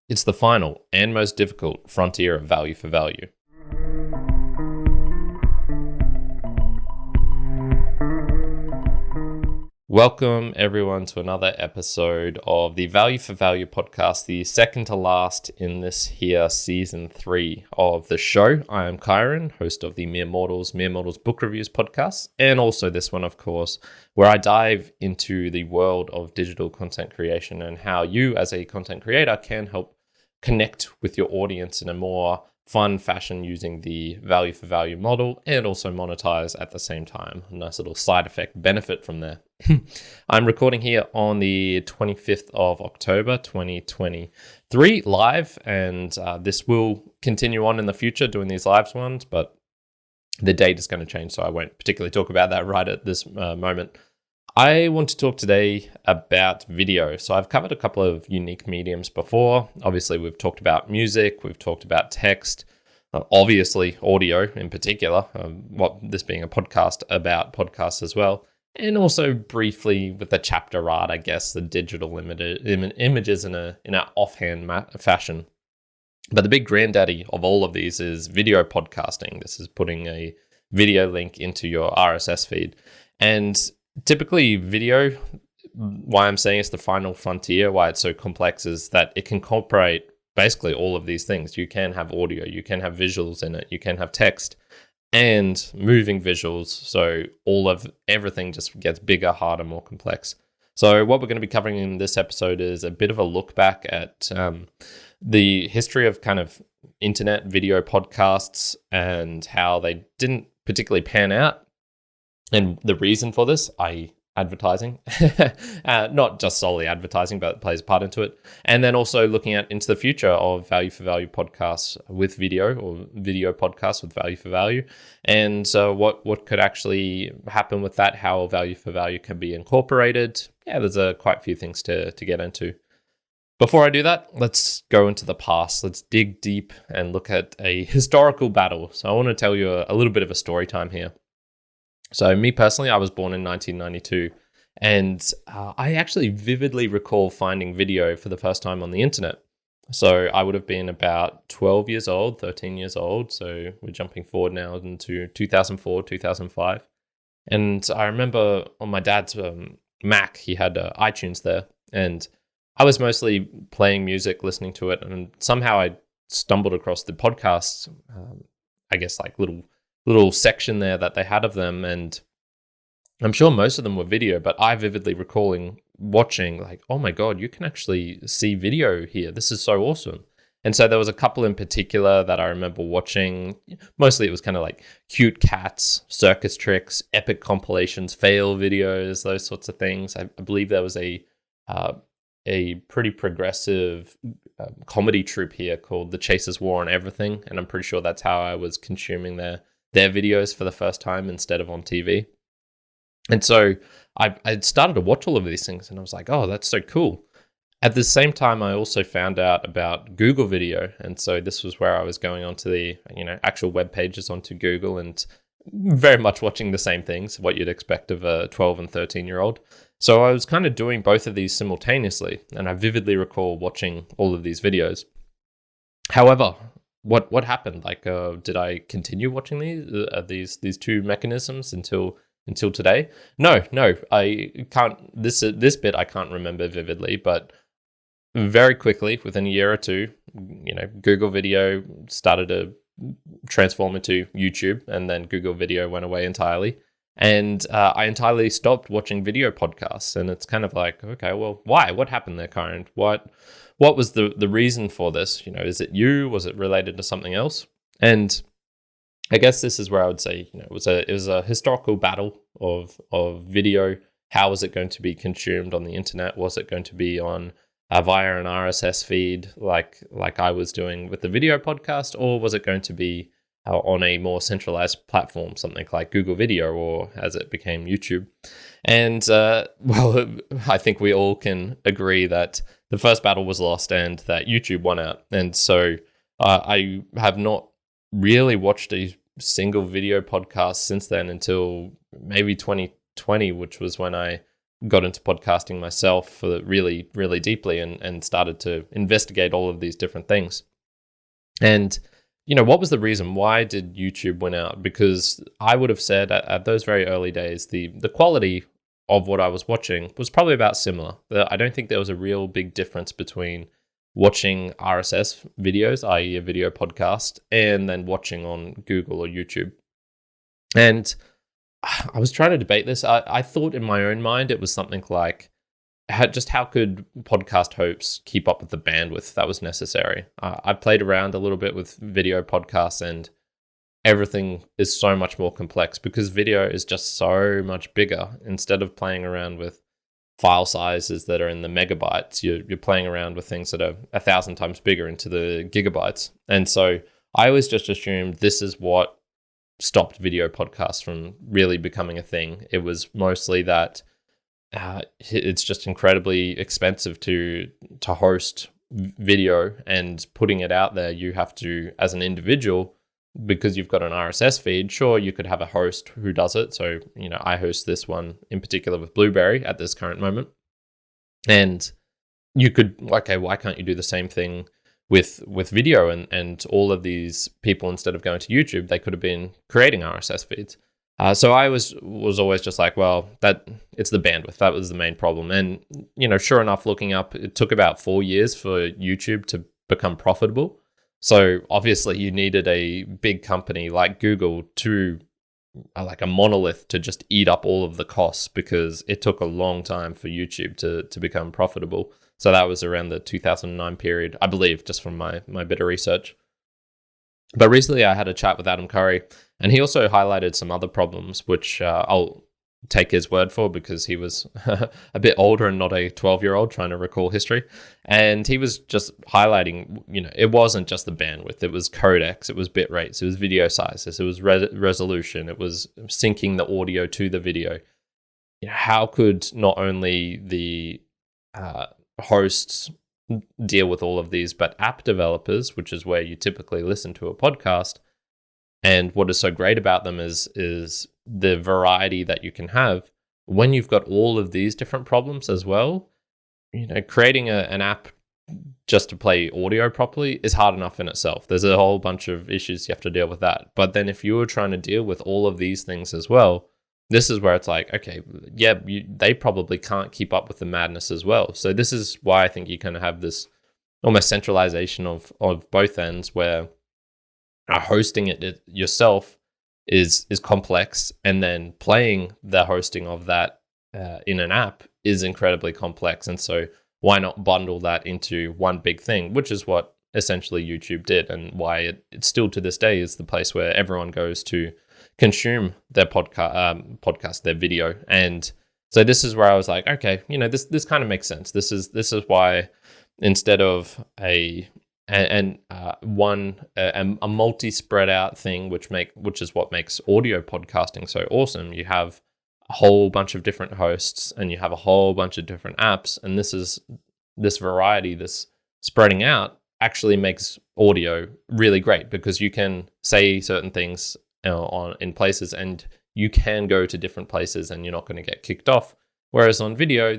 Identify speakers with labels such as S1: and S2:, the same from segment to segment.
S1: It's the final and most difficult frontier of value for value. Welcome everyone to another episode of the Value for Value podcast, the second to last in this here season 3 of the show. I am Kyrin, host of the Mere Mortals Book Reviews podcast, and also this one, of course, where I dive into the world of digital content creation and how you as a content creator can help connect with your audience in a more fun fashion using the value for value model and also monetize at the same time. A nice little side effect benefit from there. I'm recording here on the 25th of October 2023 live, and this will continue on in the future doing these live ones, but the date is going to change, so I won't particularly talk about that right at this moment. I want to talk today about video. So I've covered a couple of unique mediums before. Obviously, we've talked about music, we've talked about text, obviously audio in particular, what this being a podcast about podcasts as well. And also briefly with the chapter art, I guess, the digital images in an offhand fashion. But the big granddaddy of all of these is video podcasting. This is putting a video link into your RSS feed. And typically video, why I'm saying it's the final frontier, why it's so complex, is that it can incorporate basically all of these things. You can have audio, you can have visuals in it, you can have text and moving visuals. So everything just gets bigger, harder, more complex. So what we're going to be covering in this episode is a bit of a look back at the history of kind of internet video podcasts and how they didn't particularly pan out. And the reason for this, i.e. advertising, not just solely advertising, but it plays a part into it. And then also looking into the future of value for value podcasts with video, or video podcasts with value for value. And so what could actually happen with that, how value for value can be incorporated. Yeah, there's quite a few things to get into. Before I do that, let's go into the past. Let's dig deep and look at a historical battle. So I want to tell you a little bit of a story time here. So me personally, I was born in 1992, and I actually vividly recall finding video for the first time on the internet. So I would have been about 12 years old, 13 years old. So we're jumping forward now into 2004, 2005. And I remember on my dad's Mac, he had iTunes there, and I was mostly playing music, listening to it, and somehow I stumbled across the podcasts, I guess like little section there that they had of them, and I'm sure most of them were video, but I vividly recalling watching like, oh my god, you can actually see video here, this is so awesome. And so there was a couple in particular that I remember watching. Mostly it was kind of like cute cats, circus tricks, epic compilations, fail videos, those sorts of things. I believe there was a pretty progressive comedy troupe here called The Chasers War on Everything, and I'm pretty sure that's how I was consuming their videos for the first time instead of on TV. And so I started to watch all of these things, and I was like, oh, that's so cool. At the same time, I also found out about Google Video. And so this was where I was going onto the actual web pages onto Google and very much watching the same things, what you'd expect of a 12 and 13-year-old. So I was kind of doing both of these simultaneously, and I vividly recall watching all of these videos. However, what happened? Like, did I continue watching these two mechanisms until today? No, I can't. This bit I can't remember vividly, but very quickly, within a year or two, Google Video started to transform into YouTube, and then Google Video went away entirely, and I entirely stopped watching video podcasts. And it's kind of like, okay, well, why? What happened there, Kyrin? What was the reason for this? Is it you? Was it related to something else? And I guess this is where I would say, it was a historical battle of video. How was it going to be consumed on the internet? Was it going to be on via an RSS feed like I was doing with the video podcast, or was it going to be on a more centralized platform, something like Google Video, or as it became YouTube? And well, I think we all can agree that the first battle was lost and that YouTube won out. And so I have not really watched a single video podcast since then until maybe 2020, which was when I got into podcasting myself for really, really deeply and started to investigate all of these different things. And, what was the reason? Why did YouTube win out? Because I would have said at those very early days, the quality of what I was watching was probably about similar. I don't think there was a real big difference between watching RSS videos, i.e. a video podcast, and then watching on Google or YouTube. And I was trying to debate this. I thought in my own mind it was something like, how could podcast hosts keep up with the bandwidth that was necessary? I played around a little bit with video podcasts, and everything is so much more complex because video is just so much bigger. Instead of playing around with file sizes that are in the megabytes, you're playing around with things that are 1,000 times bigger into the gigabytes. And so I always just assumed this is what stopped video podcasts from really becoming a thing. It was mostly that it's just incredibly expensive to host video, and putting it out there, you have to, as an individual, because you've got an RSS feed, sure, you could have a host who does it. So, I host this one in particular with Blueberry at this current moment. And you could, okay, why can't you do the same thing with video? And all of these people, instead of going to YouTube, they could have been creating RSS feeds. So I was always just like, well, that it's the bandwidth. That was the main problem. And, sure enough, looking up, it took about 4 years for YouTube to become profitable. So obviously you needed a big company like Google to, like a monolith, to just eat up all of the costs, because it took a long time for YouTube to become profitable. So that was around the 2009 period, I believe, just from my bit of research. But recently I had a chat with Adam Curry, and he also highlighted some other problems, which I'll take his word for, because he was a bit older and not a 12-year-old trying to recall history. And he was just highlighting, it wasn't just the bandwidth, it was codecs, it was bit rates, it was video sizes, it was resolution, it was syncing the audio to the video. How could not only the hosts deal with all of these, but app developers, which is where you typically listen to a podcast? And what is so great about them is the variety that you can have when you've got all of these different problems as well. Creating an app just to play audio properly is hard enough in itself. There's a whole bunch of issues you have to deal with that. But then if you were trying to deal with all of these things as well, this is where it's like, okay, yeah, they probably can't keep up with the madness as well. So this is why I think you kind of have this almost centralization of both ends, where hosting it yourself is complex, and then playing the hosting of that in an app is incredibly complex. And so why not bundle that into one big thing, which is what essentially YouTube did, and why it still to this day is the place where everyone goes to consume their podcast, their video. And so this is where I was like, okay, this kind of makes sense. This is why, instead of a multi-spread out thing, which is what makes audio podcasting so awesome, you have a whole bunch of different hosts, and you have a whole bunch of different apps, and this variety, this spreading out, actually makes audio really great, because you can say certain things in places, and you can go to different places, and you're not going to get kicked off. Whereas on video,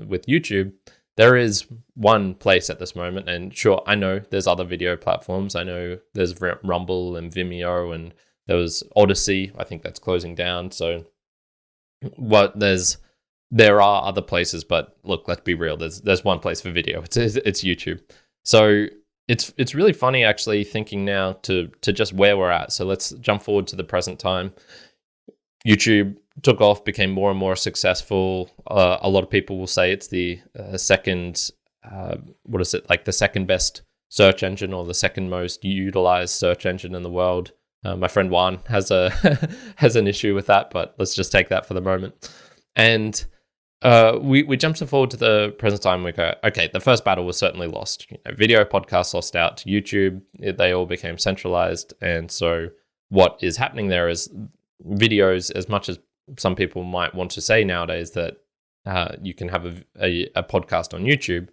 S1: with YouTube, there is one place at this moment, and sure, I know there's other video platforms. I know there's Rumble and Vimeo, and there was Odyssey. I think that's closing down. So, there are other places, but look, let's be real. There's one place for video. It's YouTube. So it's really funny actually thinking now to just where we're at. So let's jump forward to the present time. YouTube took off, became more and more successful. A lot of people will say it's the second, the second best search engine, or the second most utilized search engine in the world. My friend Juan has has an issue with that, but let's just take that for the moment. And we jumped forward to the present time. We go, okay, the first battle was certainly lost. Video podcasts lost out to YouTube. They all became centralized. And so what is happening there is videos, as much as some people might want to say nowadays that you can have a podcast on YouTube,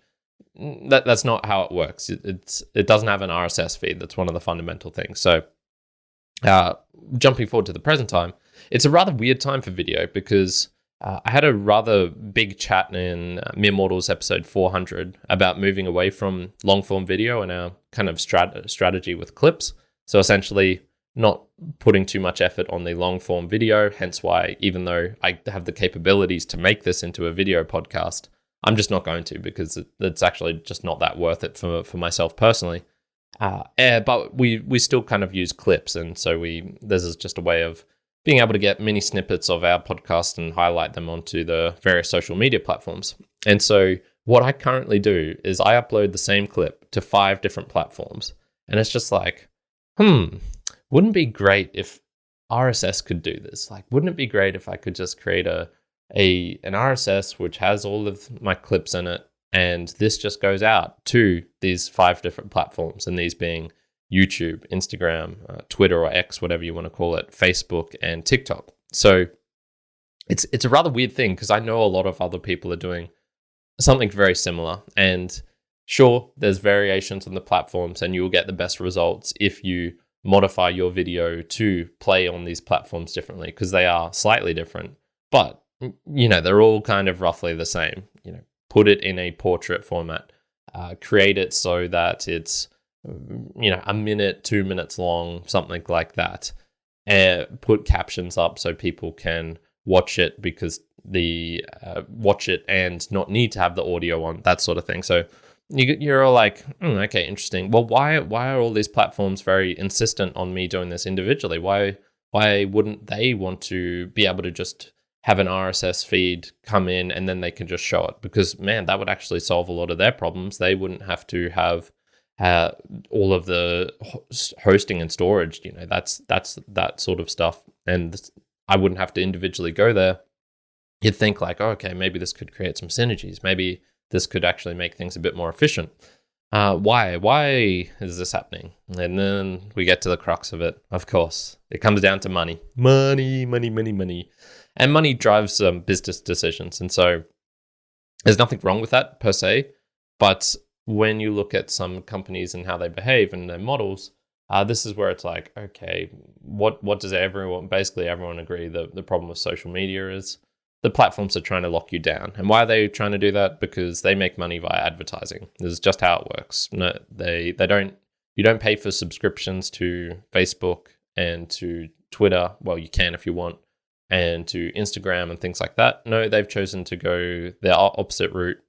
S1: that's not how it works. It doesn't have an RSS feed. That's one of the fundamental things. So jumping forward to the present time, it's a rather weird time for video, because I had a rather big chat in Mere Mortals episode 400 about moving away from long form video and our kind of strategy with clips. So essentially not putting too much effort on the long form video, hence why even though I have the capabilities to make this into a video podcast, I'm just not going to, because it's actually just not that worth it for myself personally. But we still kind of use clips, and so this is just a way of being able to get mini snippets of our podcast and highlight them onto the various social media platforms. And so what I currently do is I upload the same clip to 5 different platforms, and it's just like, wouldn't it be great if RSS could do this? Like, wouldn't it be great if I could just create an RSS which has all of my clips in it, and this just goes out to these 5 different platforms, and these being YouTube, Instagram, Twitter or X, whatever you want to call it, Facebook and TikTok. So it's a rather weird thing, because I know a lot of other people are doing something very similar. And sure, there's variations on the platforms, and you'll get the best results if you modify your video to play on these platforms differently, because they are slightly different. But, they're all kind of roughly the same. Put it in a portrait format, create it so that it's a minute, 2 minutes long, something like that. Put captions up so people can watch it, because watch it and not need to have the audio on, that sort of thing. So you're all like, okay, interesting. Well, why are all these platforms very insistent on me doing this individually? Why wouldn't they want to be able to just have an RSS feed come in and then they can just show it? Because man, that would actually solve a lot of their problems. They wouldn't have to have all of the hosting and storage, that's that sort of stuff. And I wouldn't have to individually go there. You'd think like, okay, maybe this could create some synergies. Maybe this could actually make things a bit more efficient. Why is this happening? And then we get to the crux of it. Of course, it comes down to money. And money drives business decisions. And so there's nothing wrong with that per se, but when you look at some companies and how they behave and their models, this is where it's like, okay, what does everyone agree the problem with social media is? The platforms are trying to lock you down. And why are they trying to do that? Because they make money via advertising. This is just how it works. No, you don't pay for subscriptions to Facebook and to Twitter. Well, you can if you want, and to Instagram and things like that. No, they've chosen to go their opposite route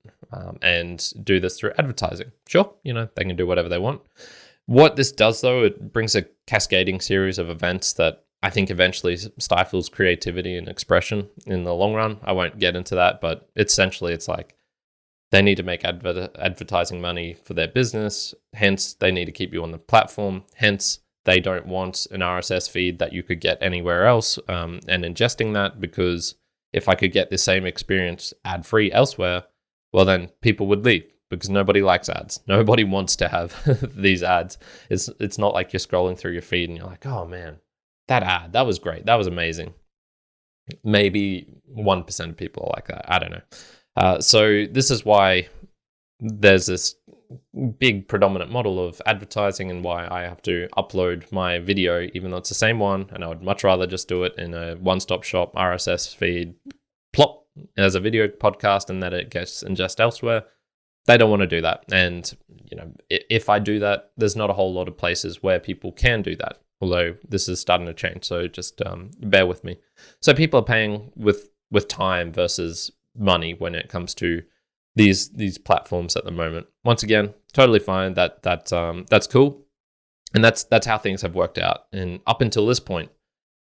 S1: and do this through advertising. Sure, they can do whatever they want. What this does, though, it brings a cascading series of events that I think eventually stifles creativity and expression in the long run. I won't get into that, but essentially it's like they need to make advertising money for their business. Hence, they need to keep you on the platform. Hence, they don't want an RSS feed that you could get anywhere else and ingesting that, because if I could get the same experience ad-free elsewhere, well, then people would leave, because nobody likes ads. Nobody wants to have these ads. It's not like you're scrolling through your feed and you're like, oh man, that ad, that was great. That was amazing. Maybe 1% of people are like that. I don't know. So this is why there's this big predominant model of advertising, and why I have to upload my video, even though it's the same one. And I would much rather just do it in a one-stop shop RSS feed, plop, as a video podcast, and that it gets ingested elsewhere. They don't want to do that. And, if I do that, there's not a whole lot of places where people can do that. Although this is starting to change, so just bear with me. So people are paying with time versus money when it comes to these platforms at the moment. Once again, totally fine. That's cool, and that's how things have worked out, and up until this point.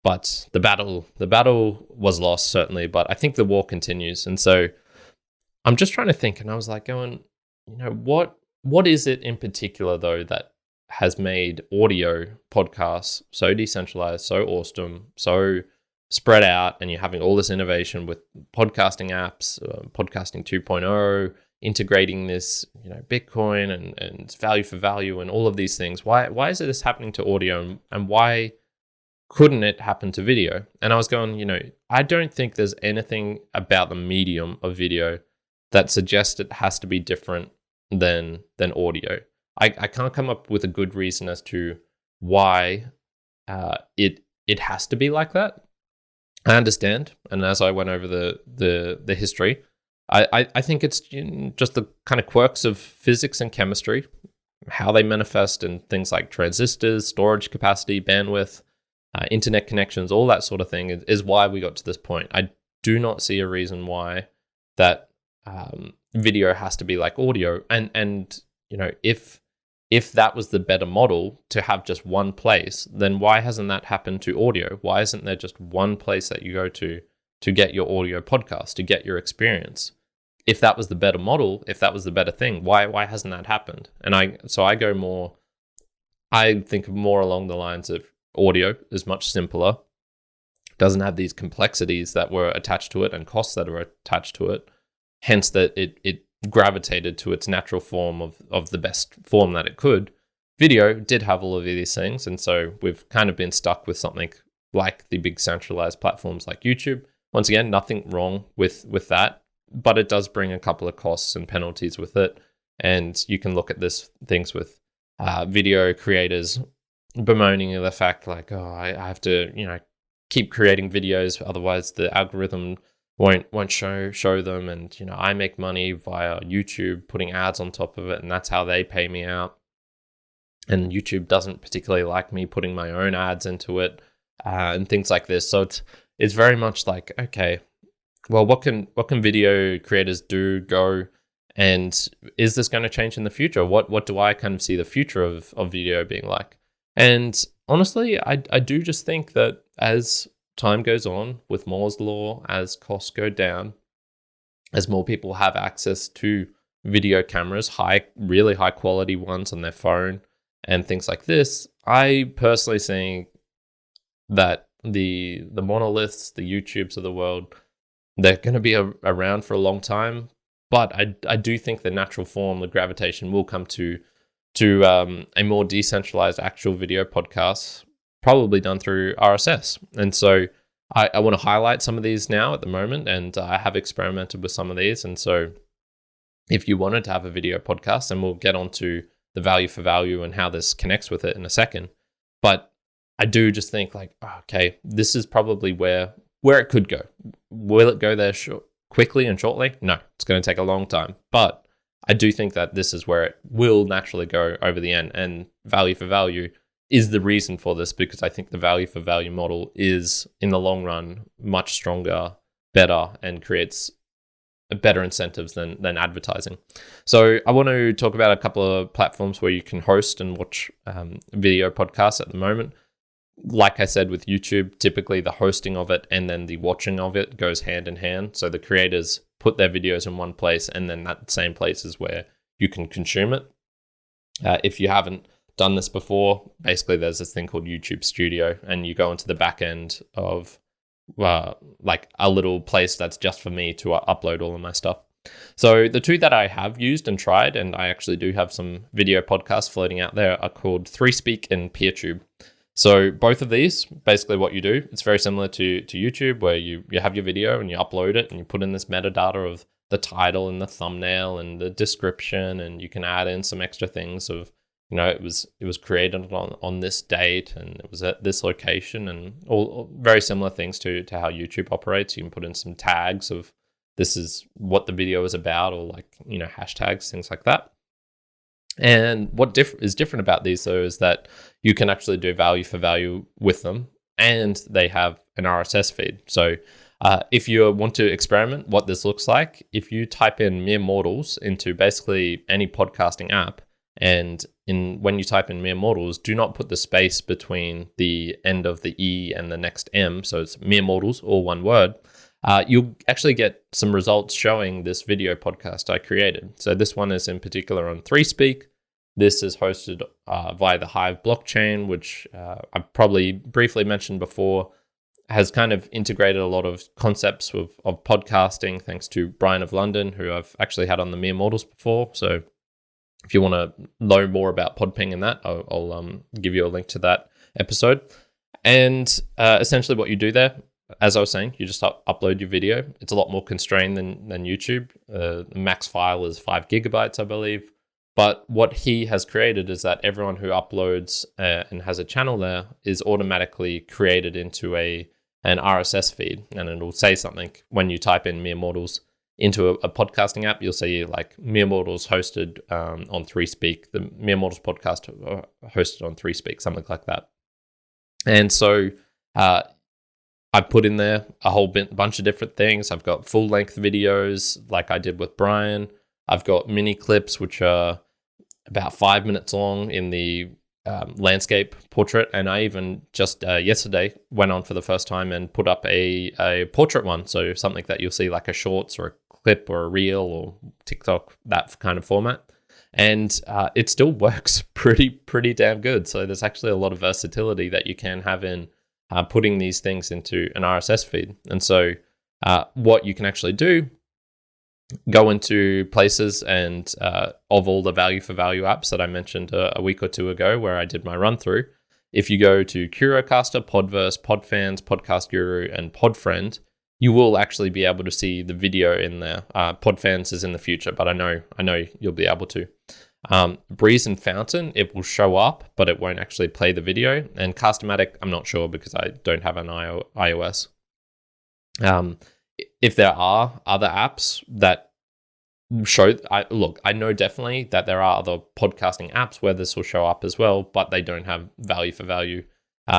S1: But the battle was lost, certainly. But I think the war continues, and so I'm just trying to think. And I was like, going, what is it in particular though that has made audio podcasts so decentralized, so awesome, so spread out, and you're having all this innovation with podcasting apps, podcasting 2.0, integrating this, Bitcoin and value for value and all of these things. Why is this happening to audio, and why couldn't it happen to video? And I was going, I don't think there's anything about the medium of video that suggests it has to be different than audio. I can't come up with a good reason as to why it has to be like that. I understand, and as I went over the history, I think it's just the kind of quirks of physics and chemistry, how they manifest in things like transistors, storage capacity, bandwidth, internet connections, all that sort of thing is why we got to this point. I do not see a reason why that video has to be like audio. And if that was the better model to have just one place, then why hasn't that happened to audio? Why isn't there just one place that you go to get your audio podcast, to get your experience? If that was the better model, if that was the better thing, why hasn't that happened? And I think more along the lines of audio is much simpler, doesn't have these complexities that were attached to it and costs that are attached to it, hence that it gravitated to its natural form of the best form that it could. Video did have all of these things, and so we've kind of been stuck with something like the big centralized platforms like YouTube. Once again, nothing wrong with that, but it does bring a couple of costs and penalties with it. And you can look at this things with video creators bemoaning the fact like, oh, I have to keep creating videos, otherwise the algorithm won't show them, and I make money via YouTube putting ads on top of it, and that's how they pay me out. And YouTube doesn't particularly like me putting my own ads into it, and things like this. So it's very much like, okay, well, what can video creators go, and is this going to change in the future? What do I kind of see the future of video being like? And honestly, I do just think that as time goes on with Moore's law, as costs go down, as more people have access to video cameras, really high quality ones on their phone and things like this, I personally think that the monoliths, the YouTubes of the world, they're going to be around for a long time. But I do think the natural form, the gravitation, will come to a more decentralized actual video podcast, probably done through RSS. And so I want to highlight some of these now at the moment, and I have experimented with some of these. And so if you wanted to have a video podcast, and we'll get onto the value for value and how this connects with it in a second, but I do just think like, okay, this is probably where it could go. Will it go there quickly and shortly? No, it's going to take a long time. But I do think that this is where it will naturally go over the end, and value for value is the reason for this, because I think the value for value model is, in the long run, much stronger, better, and creates better incentives than advertising. So I want to talk about a couple of platforms where you can host and watch video podcasts at the moment. Like I said, with YouTube, typically the hosting of it and then the watching of it goes hand in hand. So the creators put their videos in one place, and then that same place is where you can consume it. If you haven't done this before, basically there's this thing called YouTube Studio, and you go into the back end of like a little place that's just for me to upload all of my stuff. So the two that I have used and tried, and I actually do have some video podcasts floating out there, are called 3Speak and PeerTube. So both of these, basically what you do, it's very similar to YouTube, where you have your video and you upload it and you put in this metadata of the title and the thumbnail and the description, and you can add in some extra things of, it was created on this date, and it was at this location, and all very similar things to how YouTube operates. You can put in some tags of this is what the video is about, or like, hashtags, things like that. And what is different about these, though, is that you can actually do value for value with them, and they have an RSS feed. So if you want to experiment what this looks like, if you type in Mere Mortals into basically any podcasting app, and when you type in Mere Mortals, do not put the space between the end of the E and the next M. So it's Mere Mortals, all one word. You'll actually get some results showing this video podcast I created. So this one is in particular on 3Speak. This is hosted via the Hive blockchain, which I probably briefly mentioned before, has kind of integrated a lot of concepts of podcasting, thanks to Brian of London, who I've actually had on the Mere Mortals before. So if you want to know more about Podping and that, I'll give you a link to that episode. And essentially what you do there, as I was saying, you just upload your video. It's a lot more constrained than YouTube. The max file is 5 gigabytes, I believe. But what he has created is that everyone who uploads and has a channel there is automatically created into a an RSS feed, and it'll say something when you type in Mere Mortals into a podcasting app. You'll see like Mere Mortals hosted on 3Speak, the Mere Mortals podcast hosted on 3Speak, something like that. And so I put in there a whole bunch of different things. I've got full-length videos like I did with Brian. I've got mini clips, which are about 5 minutes long in the landscape portrait. And I even just yesterday went on for the first time and put up a portrait one. So something that you'll see like a shorts or a clip or a reel or TikTok, that kind of format. And it still works pretty damn good. So there's actually a lot of versatility that you can have in putting these things into an RSS feed. And so what you can actually do, go into places and of all the value for value apps that I mentioned a week or two ago where I did my run through. If you go to Curocaster, Podverse, Podfans, Podcast Guru, and Podfriend, you will actually be able to see the video in there. Podfans is in the future, but I know you'll be able to. Breeze and Fountain, it will show up, but it won't actually play the video. And Castamatic, I'm not sure because I don't have an iOS. If there are other apps that show, I know definitely that there are other podcasting apps where this will show up as well, but they don't have value for value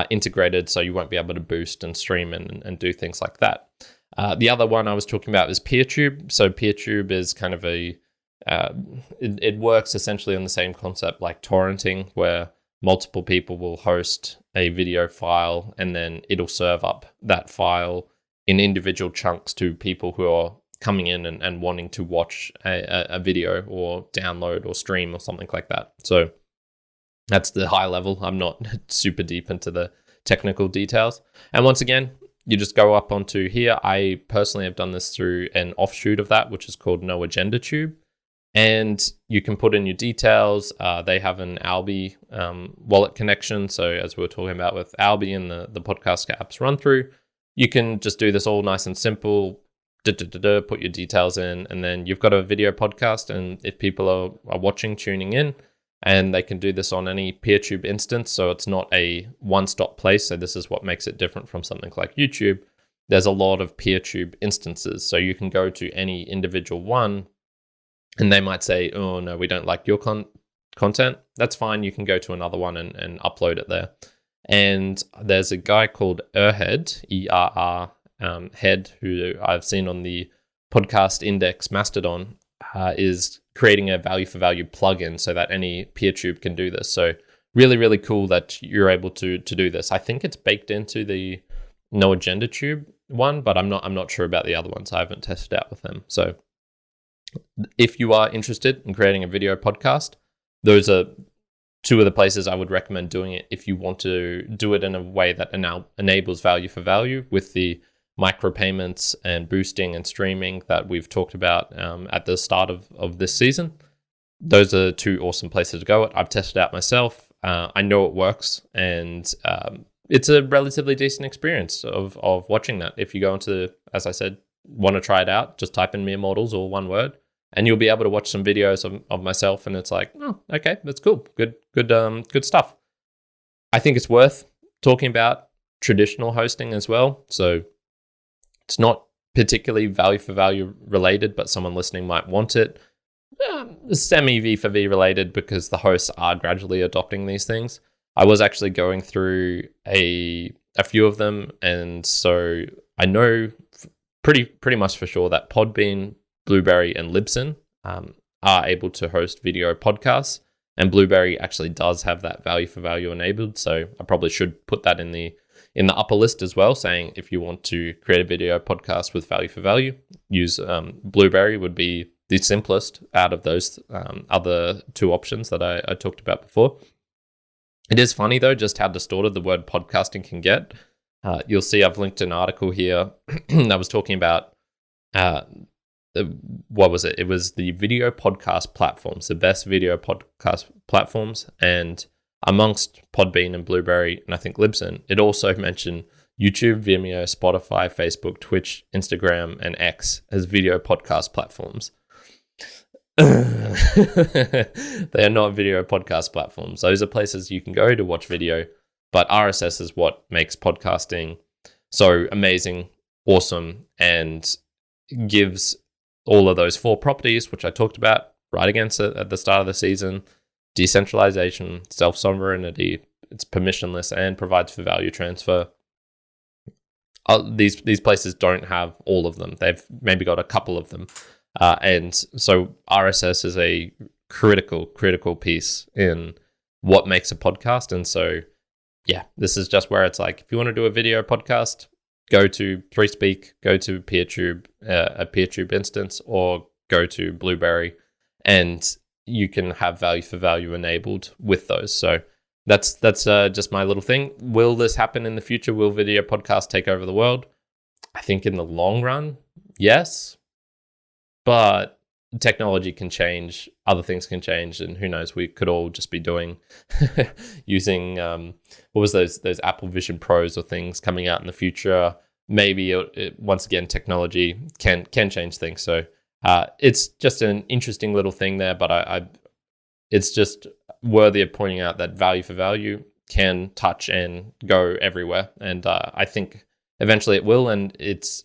S1: integrated, so you won't be able to boost and stream and do things like that. The other one I was talking about is PeerTube. So PeerTube is kind of it works essentially on the same concept like torrenting, where multiple people will host a video file and then it'll serve up that file in individual chunks to people who are coming in and wanting to watch a video or download or stream or something like that. So that's the high level. I'm not super deep into the technical details. And once again, you just go up onto here. I personally have done this through an offshoot of that, which is called No Agenda Tube. And you can put in your details. They have an Albi wallet connection. So as we were talking about with Albi and the podcast apps run through, you can just do this all nice and simple, put your details in, and then you've got a video podcast. And if people are watching, tuning in, and they can do this on any PeerTube instance, so it's not a one-stop place. So this is what makes it different from something like YouTube. There's a lot of PeerTube instances, so you can go to any individual one, and they might say, oh, no, we don't like your content. That's fine. You can go to another one and upload it there. And there's a guy called Erhead, E-R-R, Head, who I've seen on the Podcast Index Mastodon, is creating a value for value plugin so that any PeerTube can do this. So really, really cool that you're able to do this. I think it's baked into the No Agenda Tube one, but I'm not sure about the other ones. I haven't tested out with them. So if you are interested in creating a video podcast, those are two of the places I would recommend doing it if you want to do it in a way that enables value for value with the micropayments and boosting and streaming that we've talked about at the start of this season. Those are two awesome places to go. I've tested out myself. I know it works, and it's a relatively decent experience of watching that. If you go into, as I said, want to try it out, just type in Mere Mortals or one word, and you'll be able to watch some videos of myself, and it's like, oh, okay, that's cool. Good stuff. I think it's worth talking about traditional hosting as well. So it's not particularly value for value related, but someone listening might want it. Semi V for V related because the hosts are gradually adopting these things. I was actually going through a few of them, and so I know pretty much for sure that Podbean, Blueberry, and Libsyn are able to host video podcasts, and Blueberry actually does have that value for value enabled. So I probably should put that in the upper list as well, saying if you want to create a video podcast with value for value, use Blueberry would be the simplest out of those other two options that I talked about before. It is funny though, just how distorted the word podcasting can get. You'll see I've linked an article here that was talking about, what was it? It was the video podcast platforms, the best video podcast platforms, and amongst Podbean and Blueberry, and I think Libsyn, it also mentioned YouTube, Vimeo, Spotify, Facebook, Twitch, Instagram, and X as video podcast platforms. They are not video podcast platforms. Those are places you can go to watch video, but RSS is what makes podcasting So amazing, awesome, and gives all of those 4 properties, which I talked about right against it at the start of the season: decentralization, self-sovereignty, it's permissionless, and provides for value transfer. These places don't have all of them. They've maybe got a couple of them. And so RSS is a critical piece in what makes a podcast. And so, yeah, this is just where it's like, if you want to do a video podcast, go to ThreeSpeak, go to PeerTube, a PeerTube instance, or go to Blueberry, and you can have value for value enabled with those. So that's just my little thing. Will this happen in the future? Will video podcasts take over the world? I think in the long run, yes. But technology can change, other things can change, and who knows, we could all just be doing using what was those Apple Vision Pros or things coming out in the future. Maybe once again, technology can change things. So it's just an interesting little thing there, but it's just worthy of pointing out that value for value can touch and go everywhere, and I think eventually it will. And if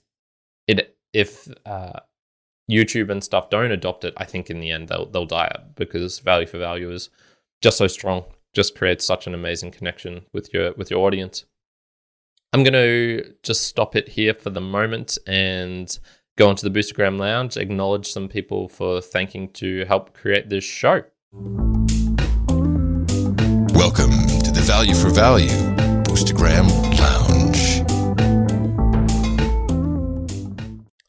S1: YouTube and stuff don't adopt it, I think in the end they'll die out, because value for value is just so strong, just creates such an amazing connection with your audience. I'm going to just stop it here for the moment and go onto the Boostergram Lounge, acknowledge some people for thanking to help create this show.
S2: Welcome to the Value for Value Boostergram Lounge.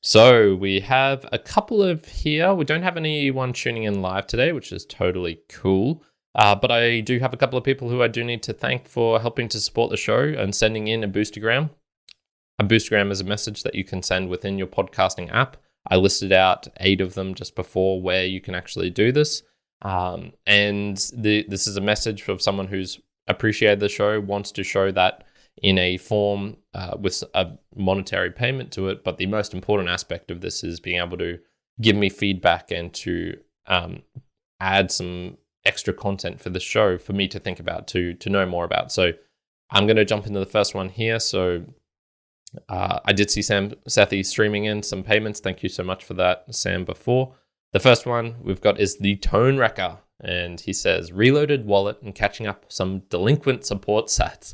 S1: So we have a couple of here. We don't have anyone tuning in live today, which is totally cool. But I do have a couple of people who I do need to thank for helping to support the show and sending in a Boostergram. A Boostergram is a message that you can send within your podcasting app. I listed out 8 of them just before where you can actually do this. And this is a message of someone who's appreciated the show, wants to show that in a form with a monetary payment to it. But the most important aspect of this is being able to give me feedback and to add some extra content for the show for me to think about, to know more about. So I'm going to jump into the first one here. So I did see Sam Sethi streaming in some payments. Thank you so much for that, Sam, before. The first one we've got is the Tone Wrecker, and he says, reloaded wallet and catching up some delinquent support sats.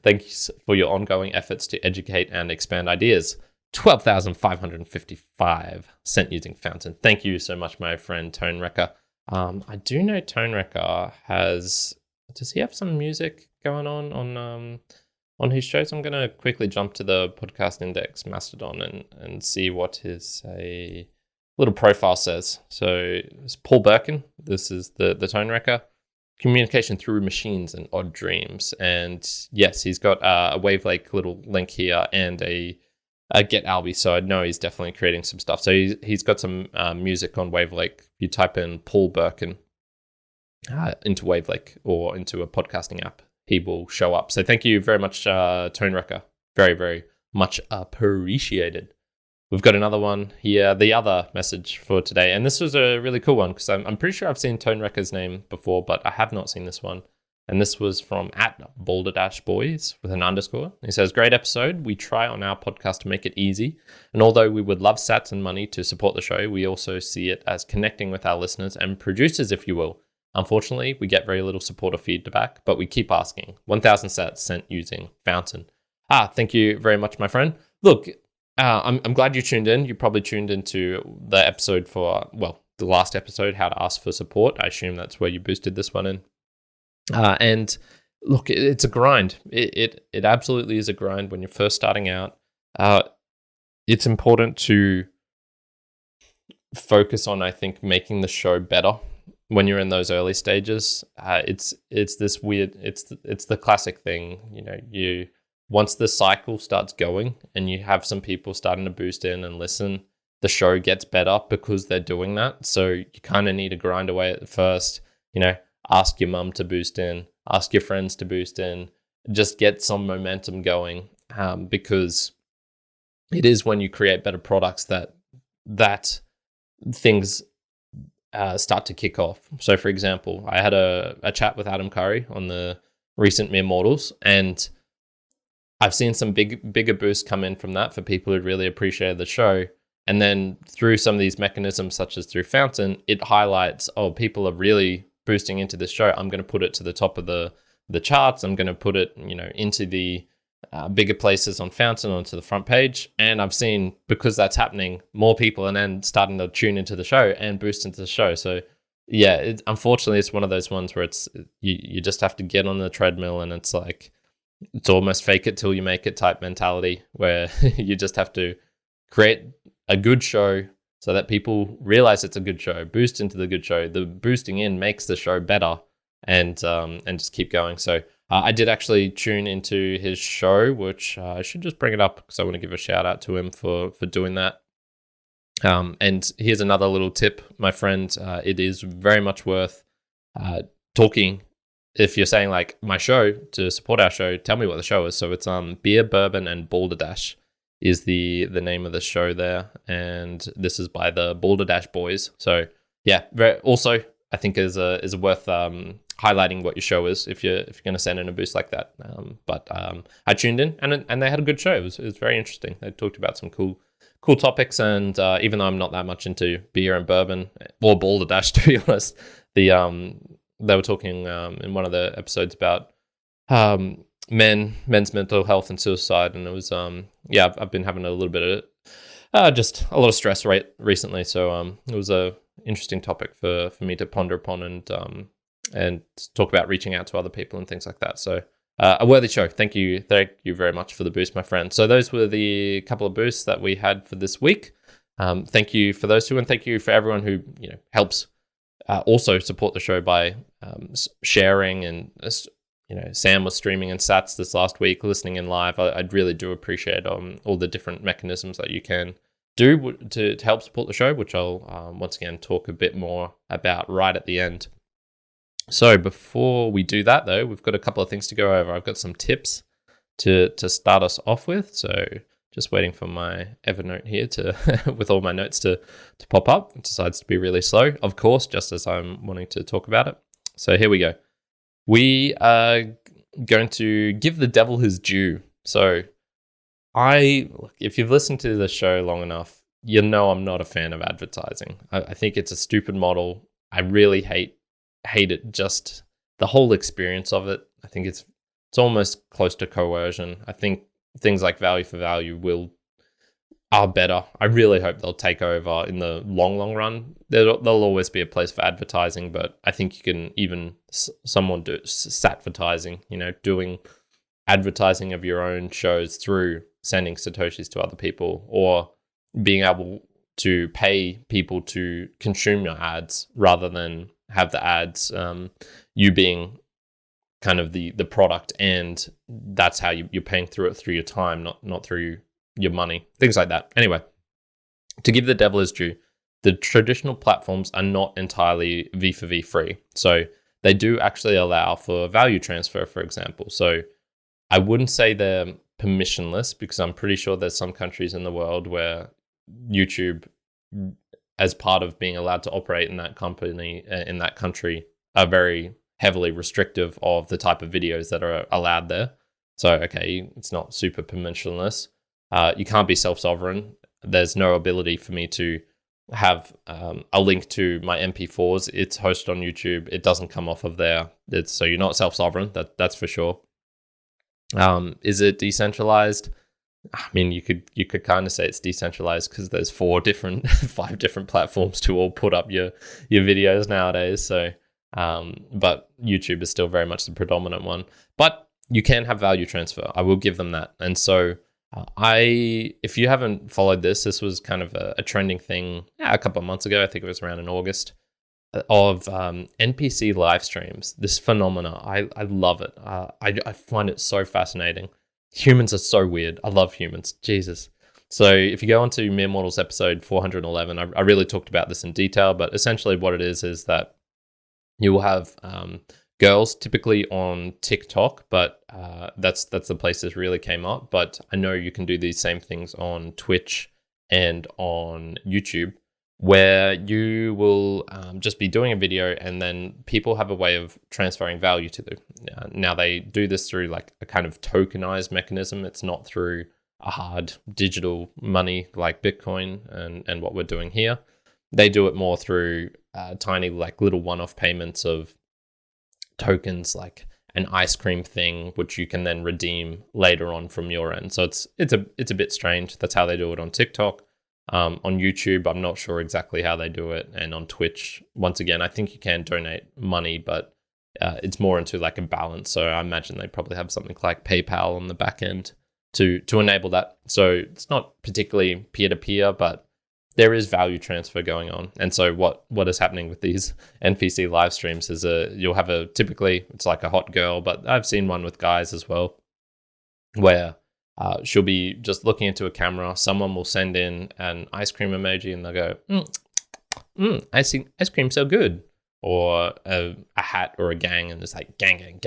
S1: Thanks for your ongoing efforts to educate and expand ideas. 12,555 sent using Fountain. Thank you so much, my friend Tone Wrecker. I do know Tone Wrecker does he have some music going on his shows? I'm going to quickly jump to the Podcast Index Mastodon and see what his little profile says. So it's Paul Birkin. This is the Tone Wrecker. Communication through machines and odd dreams. And yes, he's got a Wavelake little link here and a Get Albi. So I know he's definitely creating some stuff. So he's got some music on Wavelake. If you type in Paul Birkin into Wavelake or into a podcasting app, he will show up. So thank you very much, Tone Wrecker. Very, very much appreciated. We've got another one here, the other message for today. And this was a really cool one because I'm pretty sure I've seen Tone Wrecker's name before, but I have not seen this one. And this was from @Boulder-Boys with an underscore. He says, great episode. We try on our podcast to make it easy. And although we would love sats and money to support the show, we also see it as connecting with our listeners and producers, if you will. Unfortunately, we get very little support or feedback, but we keep asking. 1,000 sats sent using Fountain. Thank you very much, my friend. Look, I'm glad you tuned in. You probably tuned into the episode the last episode, how to ask for support. I assume that's where you boosted this one in. And look, it's a grind. It absolutely is a grind when you're first starting out. It's important to focus on, I think, making the show better when you're in those early stages. It's this weird. It's the classic thing. You know, once the cycle starts going and you have some people starting to boost in and listen, the show gets better because they're doing that. So you kind of need to grind away at first. You know, ask your mum to boost in, ask your friends to boost in, just get some momentum going, because it is when you create better products that things start to kick off. So for example, I had a chat with Adam Curry on the recent Mere Mortals, and I've seen some bigger boosts come in from that for people who really appreciated the show. And then through some of these mechanisms, such as through Fountain, it highlights, oh, people are really boosting into this show. I'm going to put it to the top of the charts. I'm going to put it, into the bigger places on Fountain, onto the front page. And I've seen, because that's happening, more people and then starting to tune into the show and boost into the show. So yeah, unfortunately, it's one of those ones where it's you just have to get on the treadmill, and it's like, it's almost fake it till you make it type mentality, where you just have to create a good show so that people realize it's a good show, boost into the good show. The boosting in makes the show better, and just keep going. So I did actually tune into his show, which I should just bring it up because I want to give a shout out to him for doing that. And here's another little tip, my friend. It is very much worth talking. If you're saying like, my show, to support our show, tell me what the show is. So it's Beer, Bourbon, and Balderdash is the name of the show there, and this is by the Balderdash boys. So yeah, also I think is worth highlighting what your show is if you're going to send in a boost like that. But I tuned in, and they had a good show. It was very interesting. They talked about some cool topics, and even though I'm not that much into beer and bourbon or Balderdash, to be honest, they were talking in one of the episodes about men's mental health and suicide, and it was I've been having a little bit of just a lot of stress recently, so it was a interesting topic for me to ponder upon and talk about reaching out to other people and things like that. So a worthy show. Thank you very much for the boost, my friend. So those were the couple of boosts that we had for this week. Thank you for those two, and thank you for everyone who helps also support the show by sharing. And Sam was streaming in Sats this last week, listening in live. I really do appreciate all the different mechanisms that you can do to help support the show, which I'll once again talk a bit more about right at the end. So before we do that, though, we've got a couple of things to go over. I've got some tips to start us off with. So just waiting for my Evernote here with all my notes to pop up. It decides to be really slow, of course, just as I'm wanting to talk about it. So here we go. We are going to give the devil his due. So if you've listened to the show long enough, I'm not a fan of advertising. I think it's a stupid model. I really hate it, just the whole experience of it. I think it's almost close to coercion. I think things like value for value are better. I really hope they'll take over in the long run. There'll always be a place for advertising, but I think you can even someone do satvertising, doing advertising of your own shows through sending satoshis to other people, or being able to pay people to consume your ads rather than have the ads you being kind of the product, and that's how you're paying through your time, not through your money, things like that. Anyway, to give the devil his due, the traditional platforms are not entirely V for V free. So they do actually allow for value transfer, for example. So I wouldn't say they're permissionless, because I'm pretty sure there's some countries in the world where YouTube, as part of being allowed to operate in that company, in that country, are very heavily restrictive of the type of videos that are allowed there. So, okay, it's not super permissionless. You can't be self-sovereign. There's no ability for me to have a link to my MP4s. It's hosted on YouTube. It doesn't come off of there. So you're not self-sovereign. That's for sure. Is it decentralized? I mean, you could kind of say it's decentralized because there's 5 different platforms to all put up your videos nowadays. So, but YouTube is still very much the predominant one. But you can have value transfer. I will give them that. And so, if you haven't followed this was kind of a trending thing a couple of months ago. I think it was around in August, of NPC live streams. This phenomena, I love it. I find it so fascinating. Humans are so weird. I love humans. Jesus. So if you go onto Mere Mortals episode 411, I really talked about this in detail, but essentially what it is that you will have girls, typically on TikTok, but that's the place this really came up. But I know you can do these same things on Twitch and on YouTube, where you will just be doing a video, and then people have a way of transferring value to them. Now they do this through like a kind of tokenized mechanism. It's not through a hard digital money like Bitcoin and what we're doing here. They do it more through tiny like little one-off payments of tokens, like an ice cream thing, which you can then redeem later on from your end. So it's a bit strange. That's how they do it on TikTok. On YouTube, I'm not sure exactly how they do it. And on Twitch, once again, I think you can donate money, but it's more into like a balance. So I imagine they probably have something like PayPal on the back end to enable that. So it's not particularly peer-to-peer, but there is value transfer going on. And so what is happening with these NPC live streams is you'll have typically it's like a hot girl, but I've seen one with guys as well, where she'll be just looking into a camera. Someone will send in an ice cream emoji, and they'll go, ice cream so good. Or a hat or a gang, and it's like gang.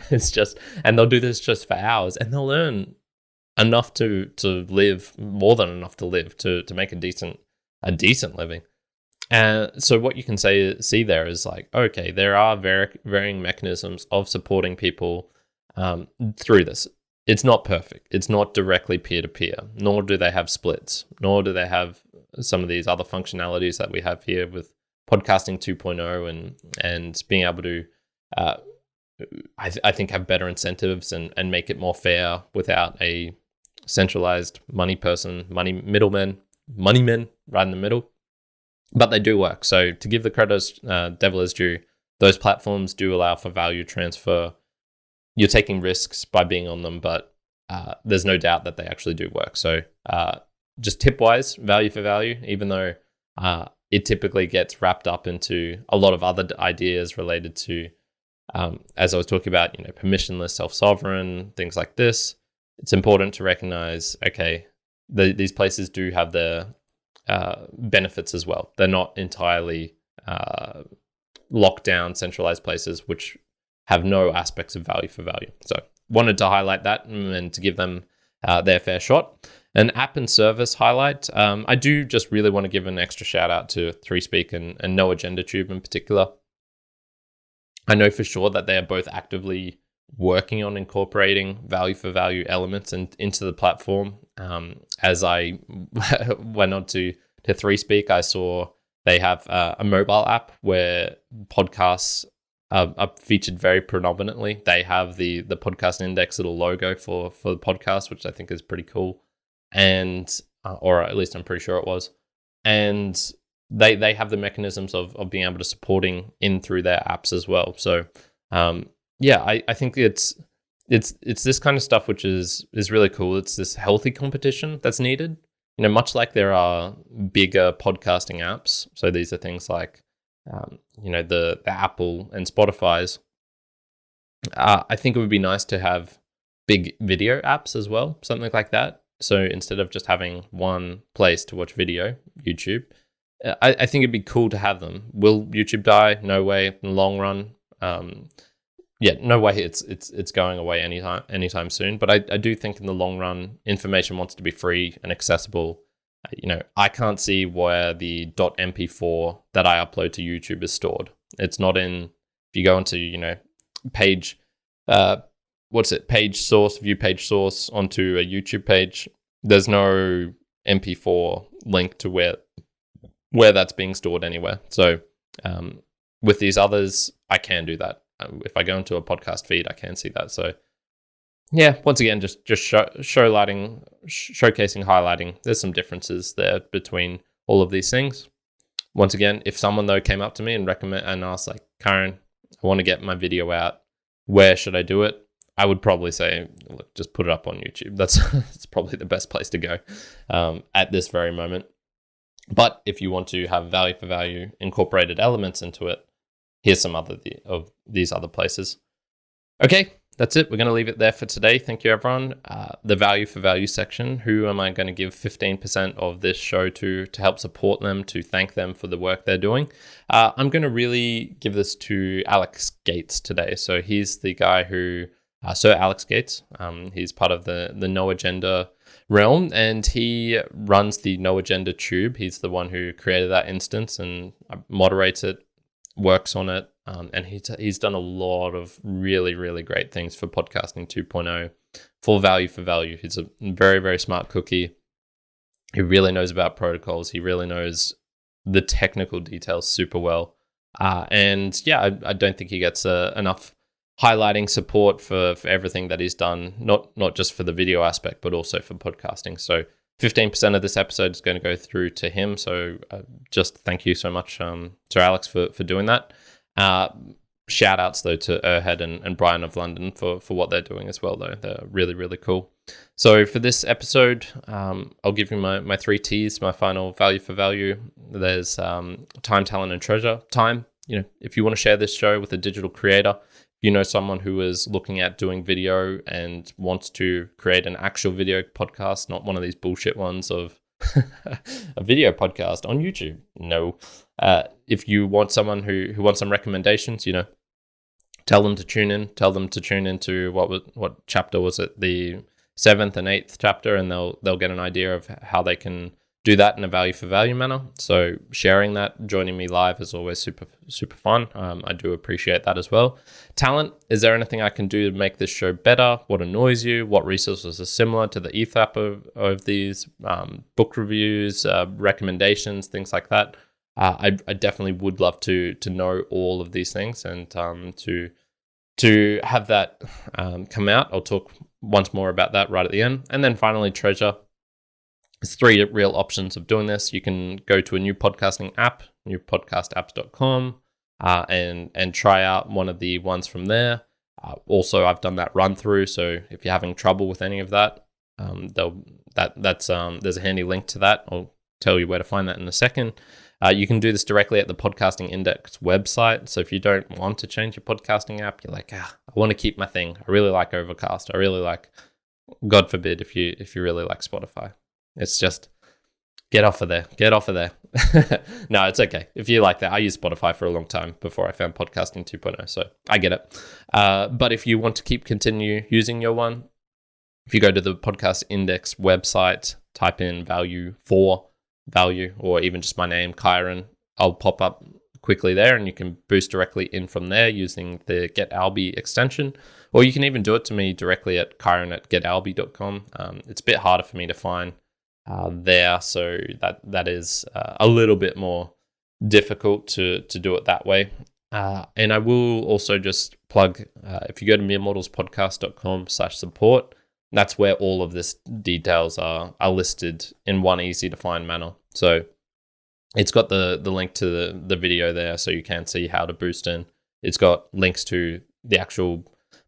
S1: It's just, and they'll do this just for hours, and they'll earn enough to live, more than enough to live, to make a decent living. So what you can see there is like, okay, there are varying mechanisms of supporting people through this. It's not perfect. It's not directly peer-to-peer, nor do they have splits, nor do they have some of these other functionalities that we have here with podcasting 2.0 and being able to, I think, have better incentives and make it more fair without a centralized money middlemen right in the middle. But they do work. So to give the credit devil is due, those platforms do allow for value transfer. You're taking risks by being on them, but there's no doubt that they actually do work. So just tip-wise, value for value, even though it typically gets wrapped up into a lot of other ideas related to, as I was talking about, permissionless, self-sovereign, things like this. It's important to recognize, okay, these places do have their benefits as well. They're not entirely locked down, centralized places, which have no aspects of value for value. So wanted to highlight that and to give them their fair shot. An app and service highlight. I do just really want to give an extra shout out to 3Speak and No Agenda Tube in particular. I know for sure that they are both actively working on incorporating value for value elements into the platform. As I went on to 3Speak, I saw they have a mobile app where podcasts are featured very predominantly. They have the podcast index little logo for the podcast, which I think is pretty cool. And or at least I'm pretty sure it was. And they have the mechanisms of being able to supporting in through their apps as well. So I think it's this kind of stuff which is really cool. It's this healthy competition that's needed. Much like there are bigger podcasting apps. So these are things like the Apple and Spotify's. I think it would be nice to have big video apps as well, something like that. So instead of just having one place to watch video, YouTube, I think it'd be cool to have them. Will YouTube die? No way. In the long run, no way. It's going away anytime soon. But I do think in the long run, information wants to be free and accessible. I can't see where the .mp4 that I upload to YouTube is stored. It's not in. If you go into page. Page source, view page source onto a YouTube page, there's no MP4 link to where that's being stored anywhere. So with these others, I can do that. If I go into a podcast feed, I can see that. So yeah, once again, just showcasing, highlighting. There's some differences there between all of these things. Once again, if someone though came up to me and asked like, Kyrin, I want to get my video out, where should I do it? I would probably say, look, just put it up on YouTube. That's probably the best place to go at this very moment. But if you want to have value for value incorporated elements into it, here's some of these other places. Okay, that's it. We're going to leave it there for today. Thank you, everyone. The value for value section. Who am I going to give 15% of this show to help support them, to thank them for the work they're doing? I'm going to really give this to Alex Gates today. So he's the guy who, Sir Alex Gates, he's part of the No Agenda realm, and he runs the No Agenda Tube. He's the one who created that instance and moderates it, works on it, and he's done a lot of really, really great things for Podcasting 2.0 for value. He's a very, very smart cookie. He really knows about protocols. He really knows the technical details super well. And yeah, I don't think he gets enough highlighting support for everything that he's done, not just for the video aspect, but also for podcasting. So 15% of this episode is going to go through to him. So just thank you so much to Alex for doing that. Shout outs though to Erhead and Brian of London for what they're doing as well, though. They're really, really cool. So for this episode, I'll give you my 3 T's, my final value for value. There's time, talent, and treasure. Time, if you want to share this show with a digital creator, you know someone who is looking at doing video and wants to create an actual video podcast, not one of these bullshit ones of a video podcast on YouTube. No. If you want someone who wants some recommendations, tell them to tune in. Tell them to tune into what chapter was it? The 7th and 8th chapter, and they'll get an idea of how they can do that in a value for value manner. So sharing that, joining me live is always super, super fun. I do appreciate that as well. Talent, is there anything I can do to make this show better? What annoys you? What resources are similar to the ETHAP of these book reviews, recommendations, things like that? I definitely would love to know all of these things and to have that come out. I'll talk once more about that right at the end. And then finally, treasure. There's 3 real options of doing this. You can go to a new podcasting app, newpodcastapps.com, and try out one of the ones from there. Also, I've done that run through, so if you're having trouble with any of that, there's a handy link to that. I'll tell you where to find that in a second. You can do this directly at the Podcasting Index website. So if you don't want to change your podcasting app, you're like, I want to keep my thing. I really like Overcast. I really like, God forbid, if you really like Spotify. It's just get off of there. No, it's okay. If you like that, I used Spotify for a long time before I found Podcasting 2.0, so I get it. But if you want to continue using your one, if you go to the Podcast Index website, type in value, or even just my name, Kyrin, I'll pop up quickly there, and you can boost directly in from there using the Get Alby extension. Or you can even do it to me directly at Kyrin@getalby.com. It's a bit harder for me to find there, so that is a little bit more difficult to do it that way. And I will also just plug, if you go to meremortalspodcast.com/support, that's where all of this details are listed in one easy to find manner. So it's got the link to the video there, so you can see how to boost in. It's got links to the actual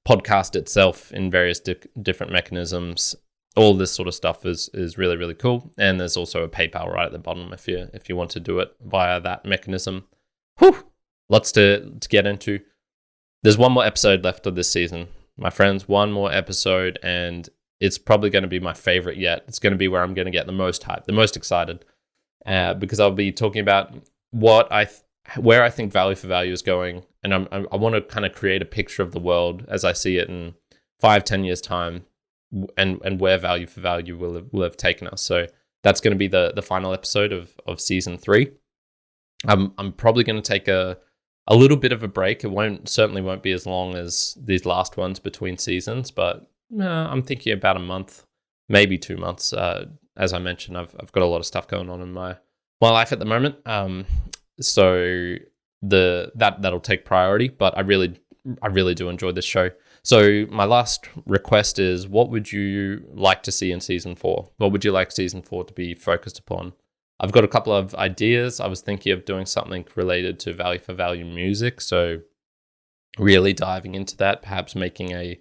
S1: podcast itself in various different mechanisms. All this sort of stuff is really, really cool. And there's also a PayPal right at the bottom if you want to do it via that mechanism. Whew! Lots to get into. There's one more episode left of this season. My friends, one more episode, and it's probably going to be my favorite yet. It's going to be where I'm going to get the most hype, the most excited, because I'll be talking about where I think value for value is going. And I want to kind of create a picture of the world as I see it in 5-10 years time, and where value for value will have taken us. So that's going to be the final episode of season 3. I'm probably going to take a little bit of a break. It certainly won't be as long as these last ones between seasons, but I'm thinking about a month, maybe 2 months. As I mentioned, I've got a lot of stuff going on in my life at the moment. So that'll take priority, but I really do enjoy this show. So my last request is, what would you like to see in season 4? What would you like season 4 to be focused upon? I've got a couple of ideas. I was thinking of doing something related to value for value music. So really diving into that, perhaps making a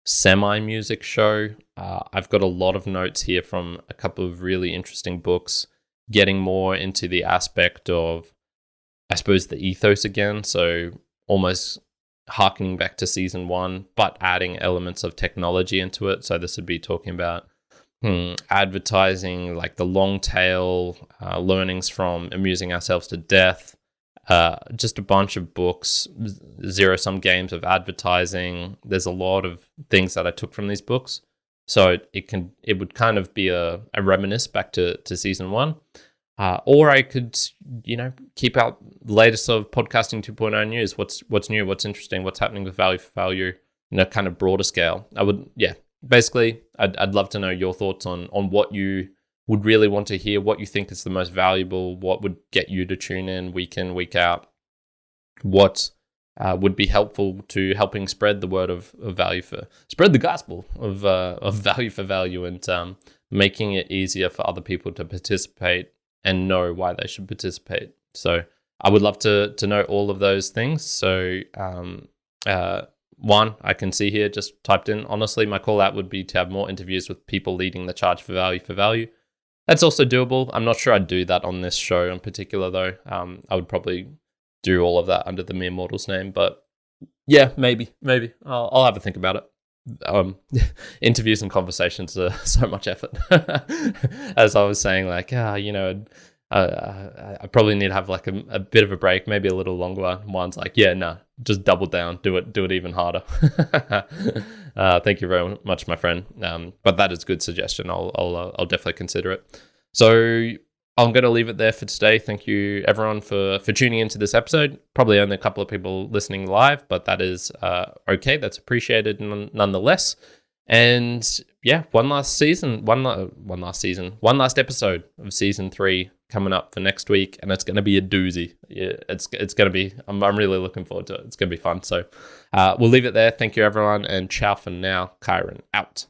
S1: semi-music show. I've got a lot of notes here from a couple of really interesting books, getting more into the aspect of, I suppose, the ethos again. So almost harkening back to season 1, but adding elements of technology into it. So this would be talking about advertising, like the long tail, learnings from amusing ourselves to death, just a bunch of books, zero-sum games of advertising. There's a lot of things that I took from these books. So it would kind of be a reminisce back to season 1. Or I could, keep out the latest of podcasting 2.0 news. What's new, what's interesting, what's happening with value for value, kind of broader scale. Basically, I'd love to know your thoughts on what you would really want to hear, what you think is the most valuable, what would get you to tune in week in, week out, what would be helpful to helping spread the word of value spread the gospel of value for value, and making it easier for other people to participate and know why they should participate. So I would love to know all of those things. So one, I can see here just typed in, honestly, my call out would be to have more interviews with people leading the charge for value. That's also doable. I'm not sure I'd do that on this show in particular, though. I would probably do all of that under the Mere Mortals name, but yeah, maybe. I'll have a think about it. Interviews and conversations are so much effort. As I was saying, I probably need to have like a bit of a break, maybe a little longer one. One's like, just double down, do it even harder. Thank you very much, my friend. But that is a good suggestion. I'll definitely consider it. So I'm going to leave it there for today. Thank you everyone for tuning into this episode. Probably only a couple of people listening live, but that is okay. That's appreciated nonetheless. And yeah, one last episode of season 3 coming up for next week, and it's going to be a doozy. Yeah, it's going to be. I'm really looking forward to it. It's going to be fun. So we'll leave it there. Thank you everyone, and ciao for now. Kyrin out.